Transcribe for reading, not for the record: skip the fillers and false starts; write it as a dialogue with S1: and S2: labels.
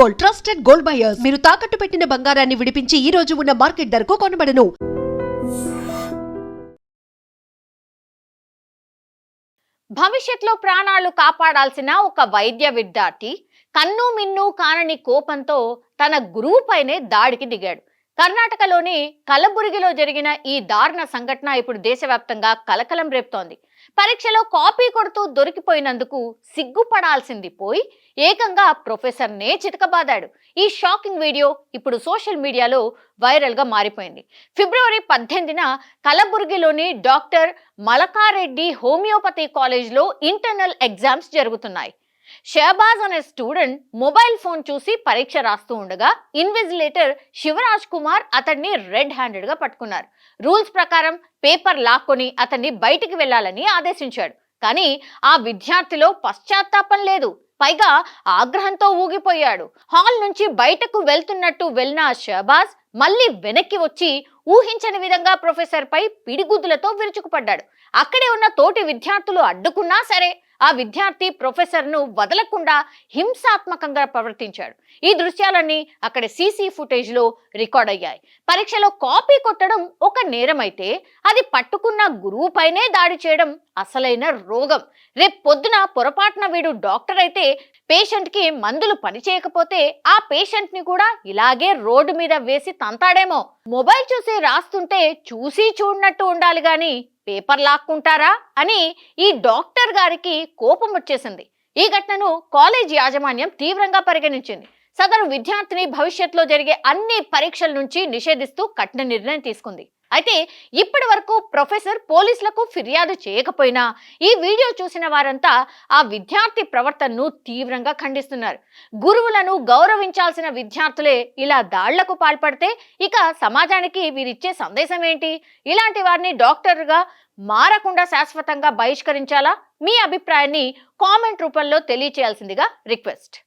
S1: Gold, trusted gold buyers. మీరు తాకట్టు పెట్టిన బంగారాన్ని విడిపించి ఈ రోజు ఉన్న మార్కెట్ ధరకు కొనబడను.
S2: భవిష్యత్తులో ప్రాణాలు కాపాడాల్సిన ఒక వైద్య విద్యార్థి కన్ను మిన్ను కానని కోపంతో తన గురువుపైనే దాడికి దిగాడు. కర్ణాటకలోని కలబుర్గిలో జరిగిన ఈ దారుణ సంఘటన ఇప్పుడు దేశవ్యాప్తంగా కలకలం రేపుతోంది. పరీక్షలో కాపీ కొడుతూ దొరికిపోయినందుకు సిగ్గుపడాల్సింది పోయి ఏకంగా ప్రొఫెసర్నే చితకబాదాడు. ఈ షాకింగ్ వీడియో ఇప్పుడు సోషల్ మీడియాలో వైరల్ గా మారిపోయింది. ఫిబ్రవరి 18న కలబుర్గిలోని డాక్టర్ మలకారెడ్డి హోమియోపతి కాలేజ్లో ఇంటర్నల్ ఎగ్జామ్స్ జరుగుతున్నాయి. షహబాజ్ అనే స్టూడెంట్ మొబైల్ ఫోన్ చూసి పరీక్ష రాస్తూ ఉండగా ఇన్విజిలేటర్ శివరాజ్ కుమార్ అతన్ని రెడ్ హ్యాండెడ్ గా పట్టుకున్నారు. రూల్స్ ప్రకారం పేపర్ లాక్కొని అతన్ని బయటికి వెళ్లాలని ఆదేశించాడు. కానీ ఆ విద్యార్థిలో పశ్చాత్తాపం లేదు, పైగా ఆగ్రహంతో ఊగిపోయాడు. హాల్ నుంచి బయటకు వెళ్తున్నట్టు వెళ్ళిన షహబాజ్ మళ్ళీ వెనక్కి వచ్చి ఊహించని విధంగా ప్రొఫెసర్ పై పిడిగుద్దులతో విరుచుకుపడ్డాడు. అక్కడే ఉన్న తోటి విద్యార్థులు అడ్డుకున్నా సరే ఆ విద్యార్థి ప్రొఫెసర్ ను వదలకుండా హింసాత్మకంగా ప్రవర్తించాడు. ఈ దృశ్యాలన్నీ అక్కడ సీసీ ఫుటేజ్ లో రికార్డ్ అయ్యాయి. పరీక్షలో కాపీ కొట్టడం ఒక నేరమైతే అది పట్టుకున్న గురువుపైనే దాడి చేయడం అసలైన రోగం. రేపు పొద్దున పొరపాటున వీడు డాక్టర్ అయితే పేషెంట్ కి మందులు పనిచేయకపోతే ఆ పేషెంట్ ని కూడా ఇలాగే రోడ్డు మీద వేసి తంతాడేమో. మొబైల్ చూసి రాస్తుంటే చూసి చూడనట్టు ఉండాలి గాని పేపర్ లాక్కుంటారా అని ఈ డాక్టర్ గారికి కోపం వచ్చేసింది. ఈ ఘటనను కాలేజ్ యాజమాన్యం తీవ్రంగా పరిగణించింది. సదరు విద్యార్థిని భవిష్యత్తులో జరిగే అన్ని పరీక్షల నుంచి నిషేధిస్తూ కఠిన నిర్ణయం తీసుకుంది. అయితే ఇప్పటి వరకు ప్రొఫెసర్ పోలీసులకు ఫిర్యాదు చేయకపోయినా ఈ వీడియో చూసిన వారంతా ఆ విద్యార్థి ప్రవర్తనను తీవ్రంగా ఖండిస్తున్నారు. గురువులను గౌరవించాల్సిన విద్యార్థులే ఇలా దాళ్లకు పాల్పడితే ఇక సమాజానికి వీరిచ్చే సందేశం ఏంటి? ఇలాంటి వారిని డాక్టర్గా మారకుండా శాశ్వతంగా బహిష్కరించాలా? మీ అభిప్రాయాన్ని కామెంట్ రూపంలో తెలియచేయాల్సిందిగా రిక్వెస్ట్.